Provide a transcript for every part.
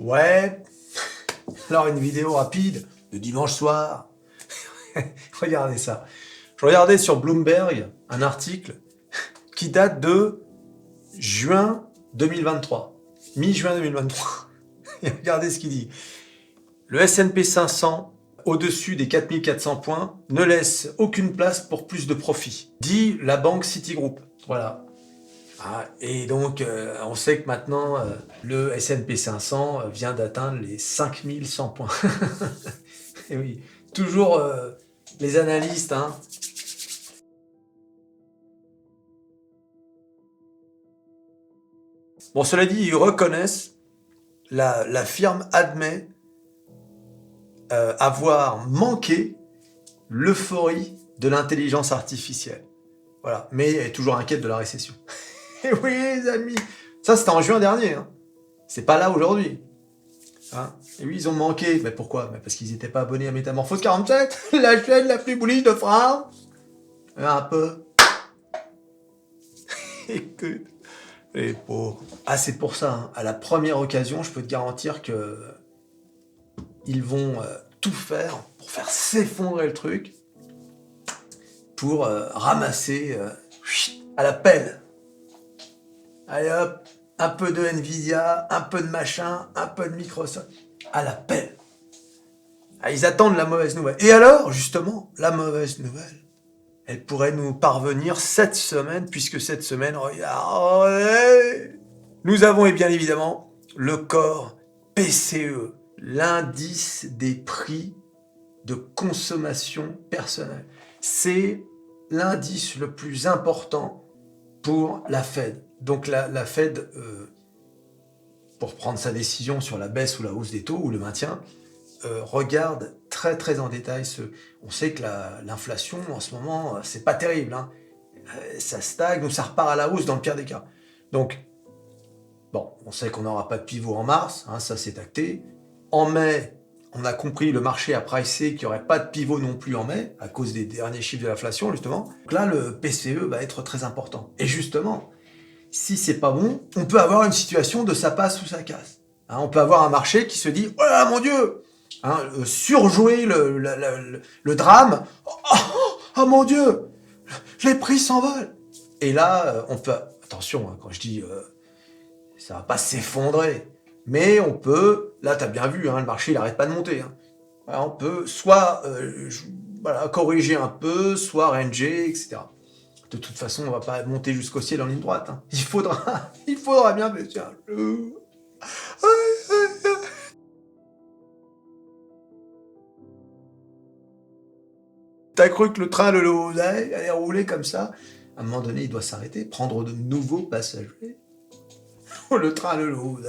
Ouais, alors une vidéo rapide de dimanche soir. Regardez ça. Je regardais sur Bloomberg un article qui date de juin 2023. Mi-juin 2023. Et regardez ce qu'il dit. Le S&P 500, au-dessus des 4400 points, ne laisse aucune place pour plus de profit, dit la banque Citigroup. Voilà. Ah, et donc, on sait que maintenant, le S&P 500 vient d'atteindre les 5100 points. Et oui, toujours les analystes, hein. Bon, cela dit, ils reconnaissent, la firme admet avoir manqué l'euphorie de l'intelligence artificielle. Voilà, mais elle est toujours inquiète de la récession. Et oui, les amis, ça c'était en juin dernier, hein. C'est pas là aujourd'hui. Hein, et oui, ils ont manqué. Mais pourquoi? Mais parce qu'ils n'étaient pas abonnés à Métamorphose 47, la chaîne la plus bullish de France. Un peu. Écoute, les pauvres. Ah, c'est pour ça, hein. À la première occasion, je peux te garantir que ils vont tout faire pour faire s'effondrer le truc, pour ramasser à la pelle. Allez hop, un peu de Nvidia, un peu de machin, un peu de Microsoft, à la pelle. Ah, ils attendent la mauvaise nouvelle. Et alors, justement, la mauvaise nouvelle, elle pourrait nous parvenir cette semaine, puisque cette semaine, regardez, nous avons, et bien évidemment, le corps PCE, l'indice des prix de consommation personnelle. C'est l'indice le plus important pour la Fed. Donc la Fed, pour prendre sa décision sur la baisse ou la hausse des taux, ou le maintien, regarde très très en détail on sait que l'inflation en ce moment, c'est pas terrible, hein. Ça stagne ou ça repart à la hausse dans le pire des cas. Donc, bon, on sait qu'on n'aura pas de pivot en mars, hein, ça c'est acté. En mai, on a compris, le marché a pricé qu'il n'y aurait pas de pivot non plus en mai, à cause des derniers chiffres de l'inflation, justement. Donc là, le PCE va être très important. Et justement, si c'est pas bon, on peut avoir une situation de ça passe ou ça casse. Hein, on peut avoir un marché qui se dit « Oh là là, mon Dieu !» hein, surjouer le drame. Oh mon Dieu, les prix s'envolent. Et là, on peut... Attention, hein, quand je dis ça va pas s'effondrer, mais on peut... Là, tu as bien vu, hein, le marché, il n'arrête pas de monter. Hein. Alors, on peut soit corriger un peu, soit ranger, etc. De toute façon, on va pas monter jusqu'au ciel en ligne droite. Hein. Il faudra bien baisser un peu. T'as cru que le train de l'eau allait rouler comme ça? À un moment donné, il doit s'arrêter, prendre de nouveaux passagers. Le train de l'eau.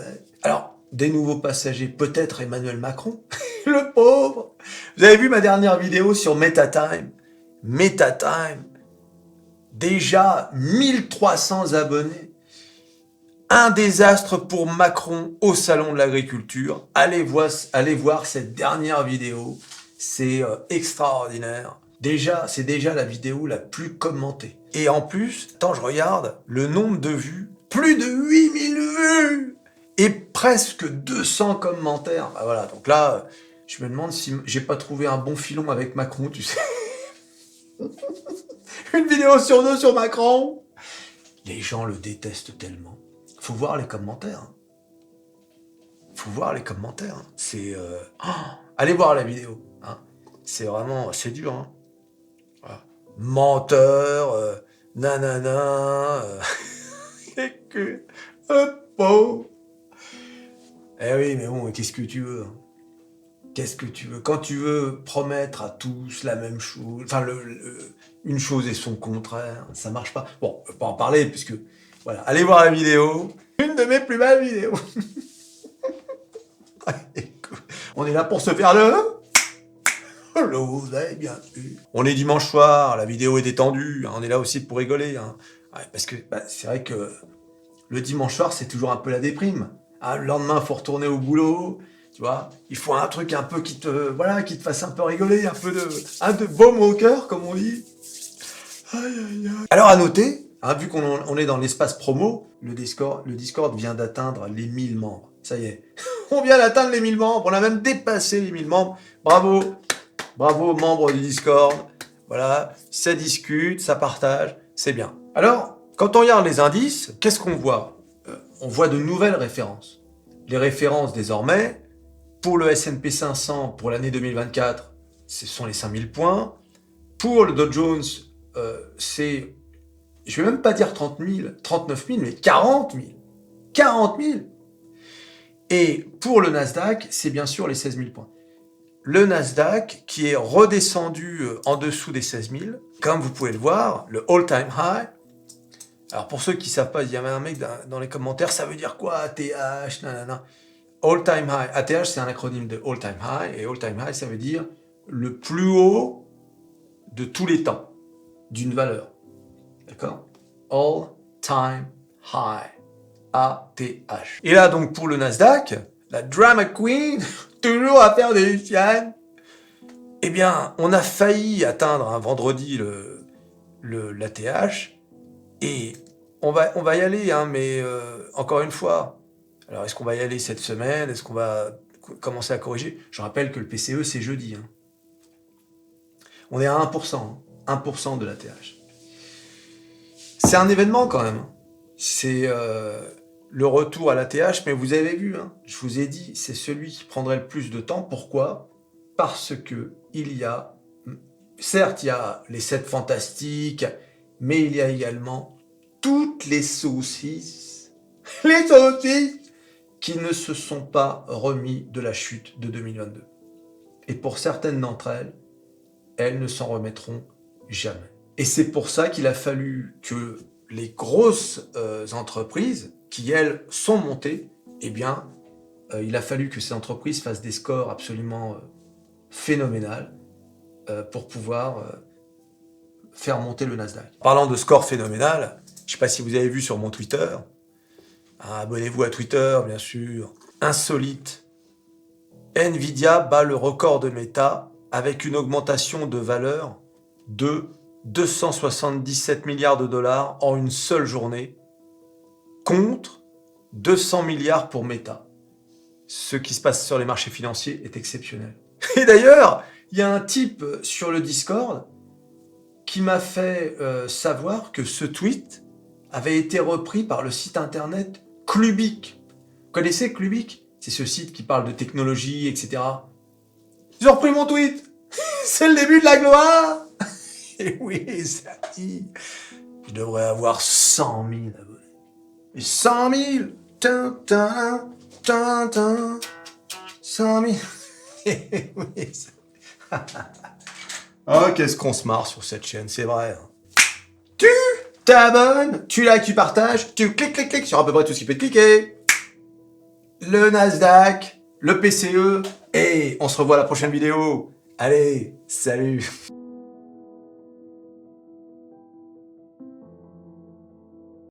Alors, des nouveaux passagers, peut-être Emmanuel Macron, le pauvre. Vous avez vu ma dernière vidéo sur MetaTime? MetaTime, déjà 1300 abonnés. Un désastre pour Macron au salon de l'agriculture. Allez voir cette dernière vidéo. C'est extraordinaire. Déjà, c'est déjà la vidéo la plus commentée. Et en plus, quand je regarde le nombre de vues, plus de 8000 vues et presque 200 commentaires. Bah voilà, donc là, je me demande si j'ai pas trouvé un bon filon avec Macron, tu sais. Une vidéo sur deux sur Macron. Les gens le détestent tellement. Faut voir les commentaires. Hein. Faut voir les commentaires. Hein. C'est... allez voir la vidéo. Hein. C'est vraiment... C'est dur. Hein. Voilà. Menteur, nanana... et que... pauvre. Eh oui, mais bon, qu'est-ce que tu veux? Hein. Qu'est-ce que tu veux? Quand tu veux promettre à tous la même chose, enfin, une chose et son contraire, ça marche pas. Bon, on va pas en parler, puisque... Voilà, allez voir la vidéo. Une de mes plus belles vidéos. On est là pour se faire vous avez bien vu. On est dimanche soir, la vidéo est détendue, hein, on est là aussi pour rigoler. Hein. Ouais, parce que c'est vrai que le dimanche soir, c'est toujours un peu la déprime. Hein, le lendemain, il faut retourner au boulot. Tu vois, il faut un truc un peu qui te fasse un peu rigoler, un peu de baume au cœur, comme on dit. Aïe, aïe, aïe. Alors à noter, hein, vu qu'on est dans l'espace promo, le Discord vient d'atteindre les 1000 membres. Ça y est, On vient d'atteindre les 1000 membres, on a même dépassé les 1000 membres. Bravo, bravo aux membres du Discord. Voilà, ça discute, ça partage, c'est bien. Alors, quand on regarde les indices, qu'est-ce qu'on voit? On voit de nouvelles références. Les références désormais, pour le S&P 500 pour l'année 2024, ce sont les 5000 points. Pour le Dow Jones, c'est, je ne vais même pas dire 30 000, 39 000, mais 40 000. 40 000. Et pour le Nasdaq, c'est bien sûr les 16 000 points. Le Nasdaq qui est redescendu en dessous des 16 000, comme vous pouvez le voir, le all-time high. Alors pour ceux qui ne savent pas, il y avait un mec dans les commentaires, ça veut dire quoi ATH, nanana. All-time high. ATH, c'est un acronyme de all-time high, et all-time high, ça veut dire le plus haut de tous les temps, d'une valeur. D'accord? All-time high. ATH. Et là, donc, pour le Nasdaq, la drama queen, toujours à faire des chiennes, eh bien, on a failli atteindre un vendredi l'ATH, et on va y aller, hein, mais encore une fois, alors est-ce qu'on va y aller cette semaine? Est-ce qu'on va commencer à corriger? Je rappelle que le PCE, c'est jeudi. Hein. On est à 1%, hein, 1% de l'ATH. C'est un événement quand même. C'est le retour à l'ATH, mais vous avez vu, hein, je vous ai dit, c'est celui qui prendrait le plus de temps. Pourquoi? Parce que il y a, certes, il y a les 7 fantastiques, mais il y a également toutes les saucisses qui ne se sont pas remis de la chute de 2022. Et pour certaines d'entre elles, elles ne s'en remettront jamais. Et c'est pour ça qu'il a fallu que les grosses entreprises, qui elles sont montées, eh bien, il a fallu que ces entreprises fassent des scores absolument phénoménal pour pouvoir faire monter le Nasdaq. Parlant de score phénoménal, je ne sais pas si vous avez vu sur mon Twitter, abonnez-vous à Twitter, bien sûr, insolite, Nvidia bat le record de Meta avec une augmentation de valeur de 277 milliards de dollars en une seule journée, contre 200 milliards pour Meta. Ce qui se passe sur les marchés financiers est exceptionnel. Et d'ailleurs, il y a un type sur le Discord qui m'a fait savoir que ce tweet avait été repris par le site internet Clubic. Vous connaissez Clubic? C'est ce site qui parle de technologie, etc. Ils ont repris mon tweet. C'est le début de la gloire. Et oui, ça dit. Je devrais avoir 100 000 abonnés. Et 100 000 tin, 100 000. Et oui, ça... Oh, qu'est-ce qu'on se marre sur cette chaîne, c'est vrai. Hein. Tu t'abonnes, tu likes, tu partages, tu cliques sur à peu près tout ce qui peut te cliquer. Le Nasdaq, le PCE, et on se revoit à la prochaine vidéo. Allez, salut!